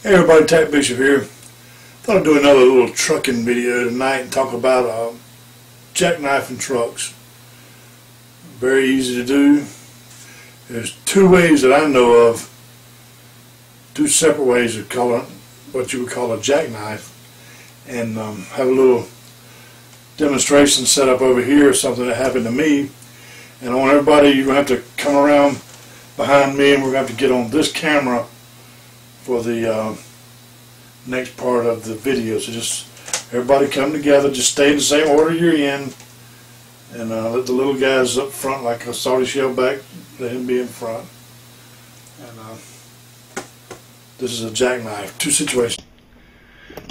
Hey everybody, Tack Bishop here. Thought I'd do another little trucking video tonight and talk about jackknifing trucks. Very easy to do. There's two ways that I know of, two separate ways of calling what you would call a jackknife, and have a little demonstration set up over here, something that happened to me. And I want everybody, you're going to have to come around behind me and we're going to have to get on this camera for the next part of the video. So just everybody come together, just stay in the same order you're in, and let the little guys up front, like a salty shell back, let him be in front. And this is a jackknife, two situations.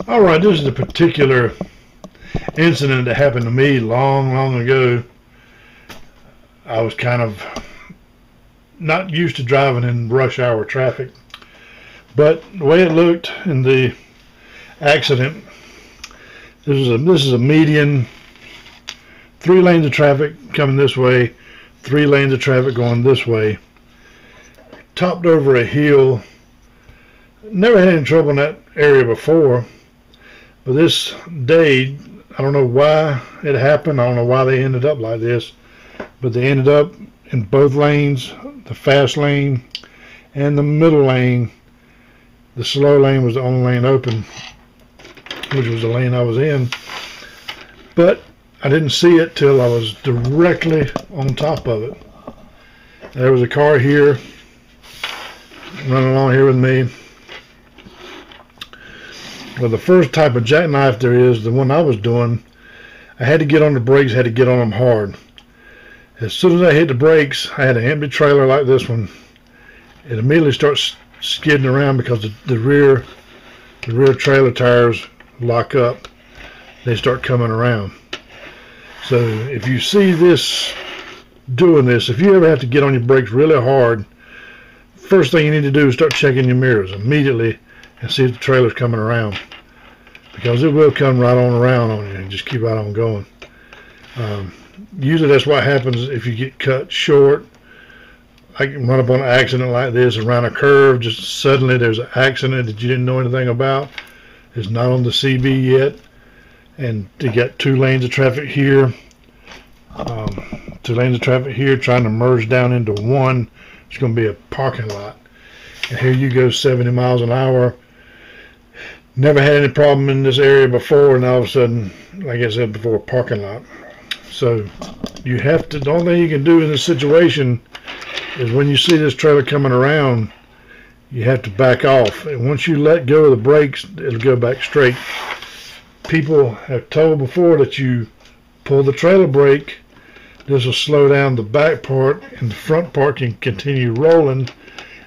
Alright, this is a particular incident that happened to me long ago. I was kind of not used to driving in rush hour traffic, but the way it looked in the accident, this is a median, 3 lanes of traffic coming this way, 3 lanes of traffic going this way, topped over a hill. Never had any trouble in that area before, but this day, I don't know why it happened. I don't know why they ended up like this, but they ended up in both lanes, the fast lane and the middle lane. The slow lane was the only lane open, which was the lane I was in, but I didn't see it till I was directly on top of it. There was a car here running along here with me. Well, the first type of jackknife there is, the one I was doing, I had to get on the brakes, had to get on them hard. As soon as I hit the brakes, I had an empty trailer like this one. It immediately starts skidding around because the rear trailer tires lock up. They start coming around. So if you see this doing this, if you ever have to get on your brakes really hard, first thing you need to do is start checking your mirrors immediately and see if the trailer's coming around, because it will come right on around on you and just keep right on going. Usually that's what happens if you get cut short. I can run up on an accident like this around a curve, just suddenly there's an accident that you didn't know anything about. It's not on the CB yet, and you got 2 lanes of traffic here, 2 lanes of traffic here trying to merge down into one. It's going to be a parking lot, and here you go 70 miles an hour. Never had any problem in this area before, and all of a sudden, like I said before, a parking lot. So you have to, the only thing you can do in this situation is when you see this trailer coming around, you have to back off. And once you let go of the brakes, it'll go back straight. People have told before that you pull the trailer brake, this will slow down the back part and the front part can continue rolling.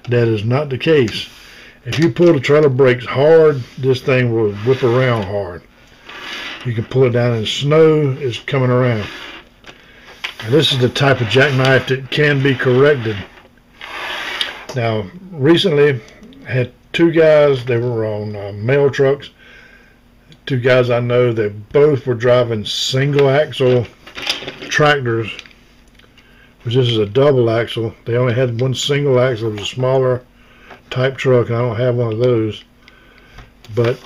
That is not the case. If you pull the trailer brakes hard, this thing will whip around hard. You can pull it down in the snow, it's coming around. And this is the type of jackknife that can be corrected. Now, recently, I had 2 guys, they were on mail trucks. 2 guys I know, they both were driving single axle tractors, which this is a double axle. They only had one single axle. It was a smaller type truck, and I don't have one of those. But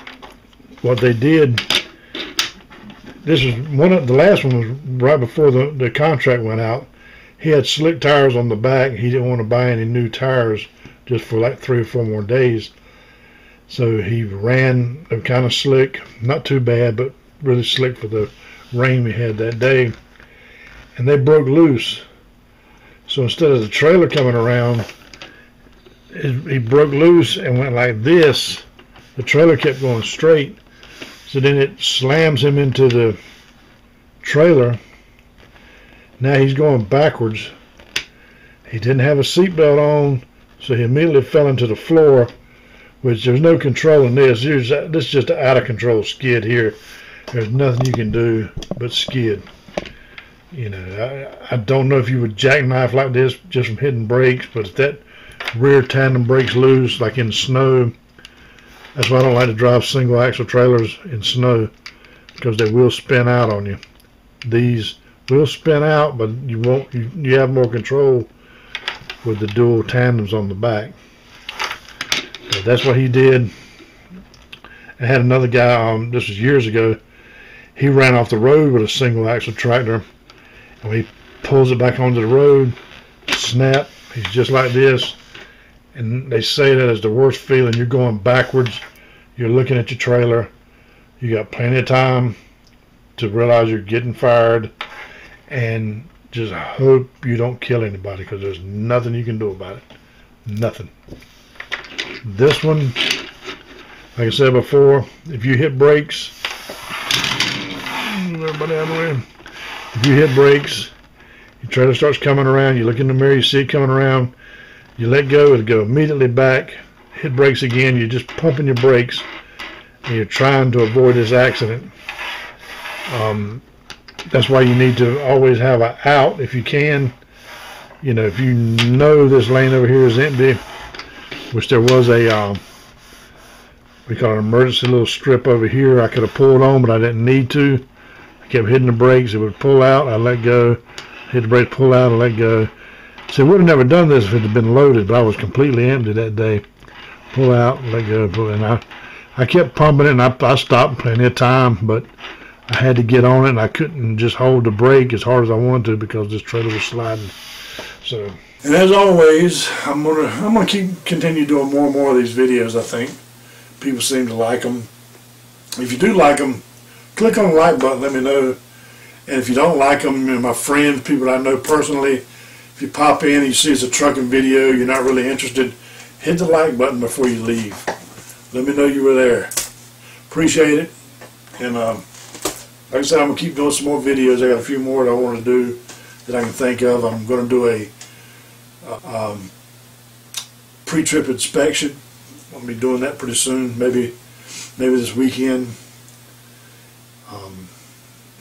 what they did, this was the last one was right before the contract went out. He had slick tires on the back. He didn't want to buy any new tires just for like 3 or 4 more days. So he ran them kind of slick, not too bad, but really slick for the rain we had that day. And they broke loose. So instead of the trailer coming around, he broke loose and went like this. The trailer kept going straight. So then it slams him into the trailer. Now he's going backwards. He didn't have a seatbelt on, so he immediately fell into the floor, which there's no control in this. This is just an out of control skid here. There's nothing you can do but skid. You know, I don't know if you would jackknife like this just from hitting brakes, but if that rear tandem breaks loose, like in snow, that's why I don't like to drive single axle trailers in snow, because they will spin out on you. These will spin out, but you have more control with the dual tandems on the back. So that's what he did. I had another guy, this was years ago, he ran off the road with a single axle tractor, and when he pulls it back onto the road, snap, he's just like this. And they say that is the worst feeling. You're going backwards, you're looking at your trailer, you got plenty of time to realize you're getting fired, and just hope you don't kill anybody, because there's nothing you can do about it. Nothing. This one, like I said before, if you hit brakes, everybody out of the way. If you hit brakes, your trailer starts coming around, you look in the mirror, you see it coming around, you let go, it'll go immediately back, hit brakes again, you're just pumping your brakes, and you're trying to avoid this accident. That's why you need to always have an out if you can. You know, if you know this lane over here is empty, which there was a, we call it an emergency little strip over here. I could have pulled on, but I didn't need to. I kept hitting the brakes. It would pull out, I let go. Hit the brakes, pull out, I let go. So I would have never done this if it had been loaded, but I was completely empty that day. Pull out, let go, pull, and I kept pumping it, and I stopped plenty of time, but I had to get on it, and I couldn't just hold the brake as hard as I wanted to because this trailer was sliding. So, and as always, I'm gonna continue doing more and more of these videos. I think people seem to like them. If you do like them, click on the like button. Let me know. And if you don't like them, you know, my friends, people I know personally, if you pop in and you see it's a trucking video, you're not really interested, hit the like button before you leave. Let me know you were there. Appreciate it. And like I said, I'm going to keep doing some more videos. I got a few more that I want to do that I can think of. I'm going to do a pre-trip inspection. I'll be doing that pretty soon, maybe this weekend.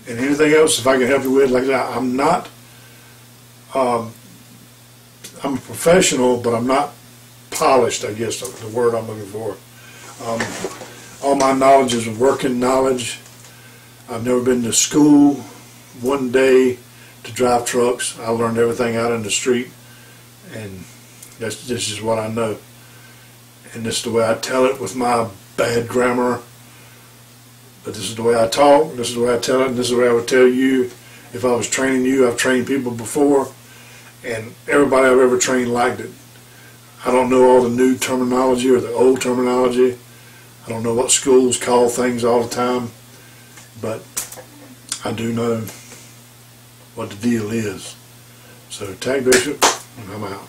And anything else, if I can help you with, like that, I'm not, I'm a professional, but I'm not polished, I guess, the word I'm looking for. All my knowledge is working knowledge. I've never been to school one day to drive trucks. I learned everything out in the street, and this is what I know. And this is the way I tell it with my bad grammar. But this is the way I talk, this is the way I tell it, and this is the way I would tell you if I was training you. I've trained people before, and everybody I've ever trained liked it. I don't know all the new terminology or the old terminology. I don't know what schools call things all the time, but I do know what the deal is. So, Tag Bishop, and I'm out.